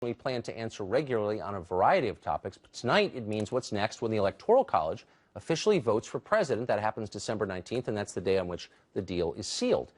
We plan to answer regularly on a variety of topics, but tonight it means what's next when the Electoral College officially votes for president. That happens December 19th, and that's the day on which the deal is sealed.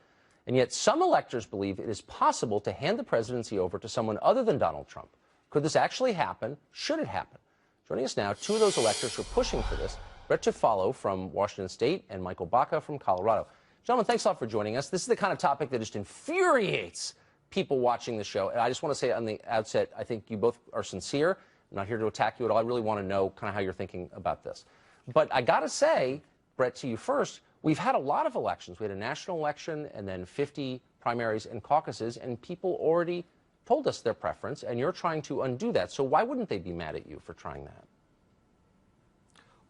And yet some electors believe it is possible to hand the presidency over to someone other than Donald Trump. Could this actually happen? Should it happen? Joining us now, two of those electors who are pushing for this, Brett Tufalo from Washington State and Michael Baca from Colorado. Gentlemen, thanks a lot for joining us. This is the kind of topic that just infuriates people watching the show. And I just want to say on the outset, I think you both are sincere. I'm not here to attack you at all. I really want to know kind of how you're thinking about this. But I got to say, Brett, to you first, we've had a lot of elections. We had a national election and then 50 primaries and caucuses, and people already told us their preference, and you're trying to undo that. So why wouldn't they be mad at you for trying that?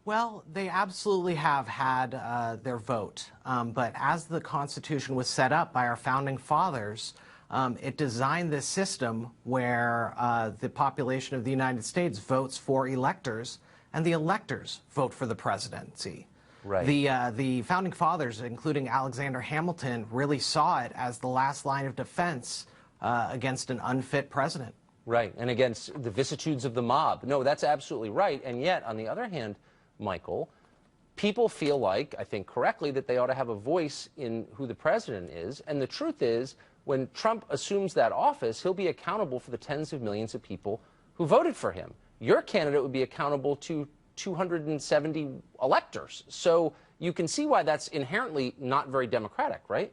Well, they absolutely have had their vote. But as the Constitution was set up by our founding fathers, it designed this system where the population of the United States votes for electors, and the electors vote for the presidency. Right. The founding fathers, including Alexander Hamilton, really saw it as the last line of defense against an unfit president. Right, and against the vicissitudes of the mob. No, that's absolutely right. And yet, on the other hand, Michael, people feel like, I think correctly, that they ought to have a voice in who the president is. And the truth is, when Trump assumes that office, he'll be accountable for the tens of millions of people who voted for him. Your candidate would be accountable to 270 electors. So you can see why that's inherently not very democratic, right?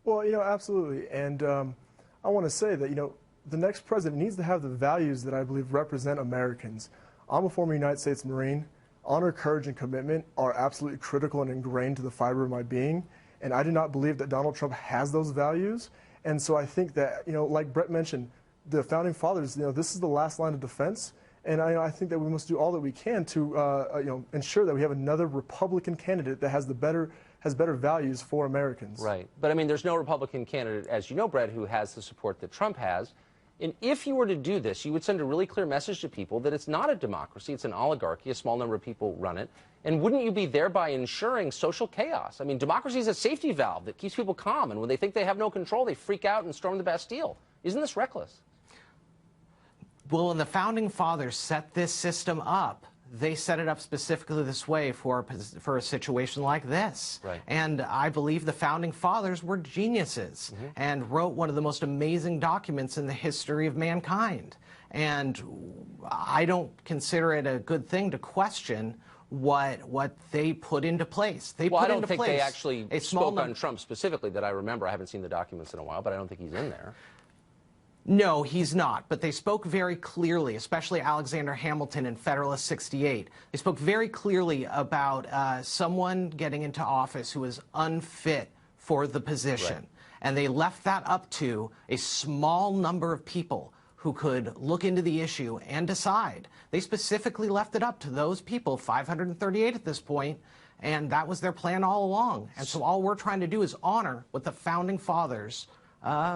Well, absolutely. And I want to say that, the next president needs to have the values that I believe represent Americans. I'm a former United States Marine. Honor, courage, and commitment are absolutely critical and ingrained to the fiber of my being. And I do not believe that Donald Trump has those values. And so I think that, like Brett mentioned, the founding fathers, this is the last line of defense. And I think that we must do all that we can to, ensure that we have another Republican candidate that has better values for Americans. Right. But, I mean, there's no Republican candidate, as you know, Brett, who has the support that Trump has. And if you were to do this, you would send a really clear message to people that it's not a democracy, it's an oligarchy, a small number of people run it. And wouldn't you be thereby ensuring social chaos? I mean, democracy is a safety valve that keeps people calm, and when they think they have no control, they freak out and storm the Bastille. Isn't this reckless? Well, when the founding fathers set this system up, they set it up specifically this way for a situation like this. Right. And I believe the founding fathers were geniuses and wrote one of the most amazing documents in the history of mankind. And I don't consider it a good thing to question what they put into place. Well, I don't think they actually spoke on Trump specifically that I remember. I haven't seen the documents in a while, but I don't think he's in there. No, he's not. But they spoke very clearly, especially Alexander Hamilton in Federalist 68. They spoke very clearly about someone getting into office who was unfit for the position. Right. And they left that up to a small number of people who could look into the issue and decide. They specifically left it up to those people, 538 at this point, and that was their plan all along. And so all we're trying to do is honor what the founding fathers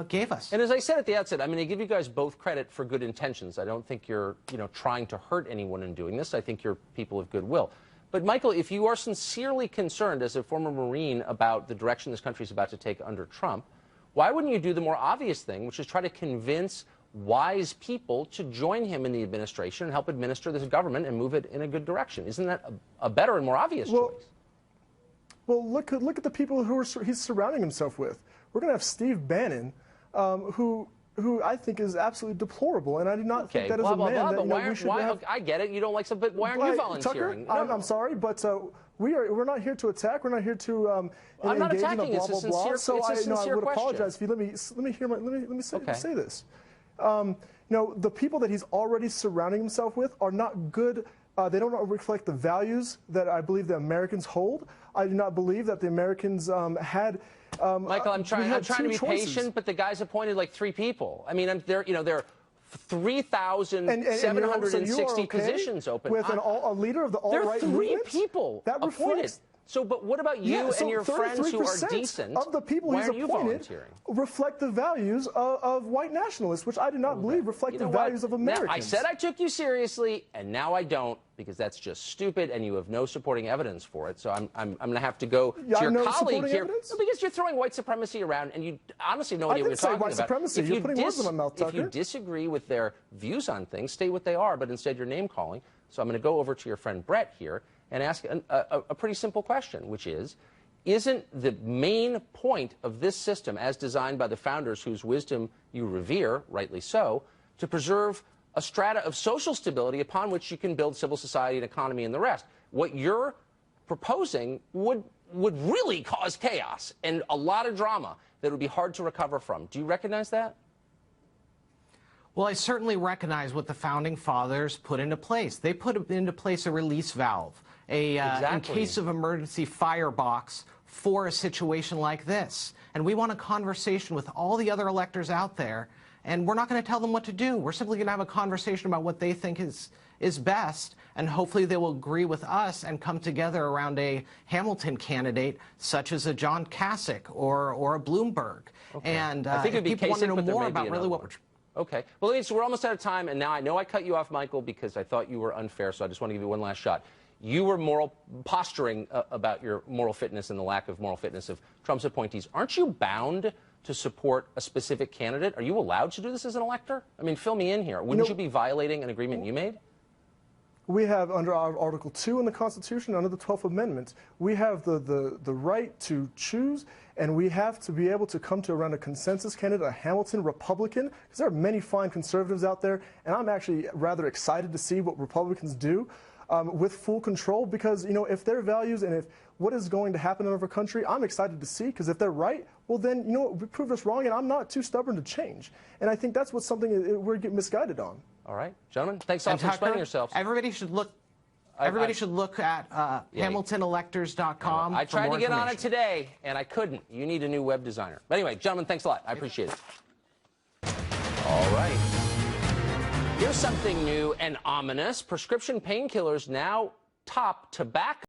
gave us. And as I said at the outset, I mean, I give you guys both credit for good intentions. I don't think you're, trying to hurt anyone in doing this. I think you're people of goodwill. But, Michael, if you are sincerely concerned as a former Marine about the direction this country is about to take under Trump, why wouldn't you do the more obvious thing, which is try to convince wise people to join him in the administration and help administer this government and move it in a good direction? Isn't that a better and more obvious choice? Well, look at the people he's surrounding himself with. We're going to have Steve Bannon, who I think is absolutely deplorable, and I do not think that is a man that we should have. I get it. You don't like some, but why aren't you volunteering? Tucker, I'm sorry, but we're not here to attack. We're not here to I'm not engage attacking. in a blah, blah, blah. It's a sincere I would question. apologize if you let me say this. The people that he's already surrounding himself with are not good. They don't reflect the values that I believe the Americans hold. I do not believe that the Americans had. Michael, I'm trying to be patient, but the guy's appointed like 3 people. I mean, there are 3,760 positions open. With a leader of the alt-right movement? There are 3 people that appointed. So, but what about you and your friends who are decent? Of the people he's appointed reflect the values of white nationalists, which I do not believe reflect the values of Americans. Now, I said I took you seriously, and now I don't, because that's just stupid, and you have no supporting evidence for it. So I'm going to have to go to your colleague here. No, because you're throwing white supremacy around, and you honestly have no idea what you're talking about. White supremacy. You're putting words in my mouth, Tucker. If you disagree with their views on things, state what they are, but instead you're name-calling. So I'm going to go over to your friend Brett here and ask a pretty simple question, which is, isn't the main point of this system, as designed by the founders whose wisdom you revere, rightly so, to preserve a strata of social stability upon which you can build civil society and economy and the rest? What you're proposing would really cause chaos and a lot of drama that would be hard to recover from. Do you recognize that? Well, I certainly recognize what the Founding Fathers put into place. They put into place a release valve, in case of emergency firebox for a situation like this. And we want a conversation with all the other electors out there, and we're not going to tell them what to do. We're simply going to have a conversation about what they think is best, and hopefully they will agree with us and come together around a Hamilton candidate, such as a John Kasich or a Bloomberg. Okay. And I think if people want to know more about really what we're... Okay. Well, so we're almost out of time, and now I know I cut you off, Michael, because I thought you were unfair, so I just want to give you one last shot. You were posturing about your moral fitness and the lack of moral fitness of Trump's appointees. Aren't you bound to support a specific candidate? Are you allowed to do this as an elector? I mean, fill me in here. Wouldn't you be violating an agreement you made? We have, under our Article 2 in the Constitution, under the 12th Amendment, we have the right to choose, and we have to be able to come to around a consensus candidate, a Hamilton Republican, because there are many fine conservatives out there, and I'm actually rather excited to see what Republicans do with full control, because, you know, if their values and if what is going to happen in our country, I'm excited to see, because if they're right, well then, you know, we proved us wrong, and I'm not too stubborn to change. And I think that's what's something we're getting misguided on. All right, gentlemen, thanks a lot for explaining yourselves. Everybody should look. Everybody should look at HamiltonElectors.com. I tried to get on it today, and I couldn't. You need a new web designer. But anyway, gentlemen, thanks a lot. I appreciate it. All right. Here's something new and ominous. Prescription painkillers now top tobacco.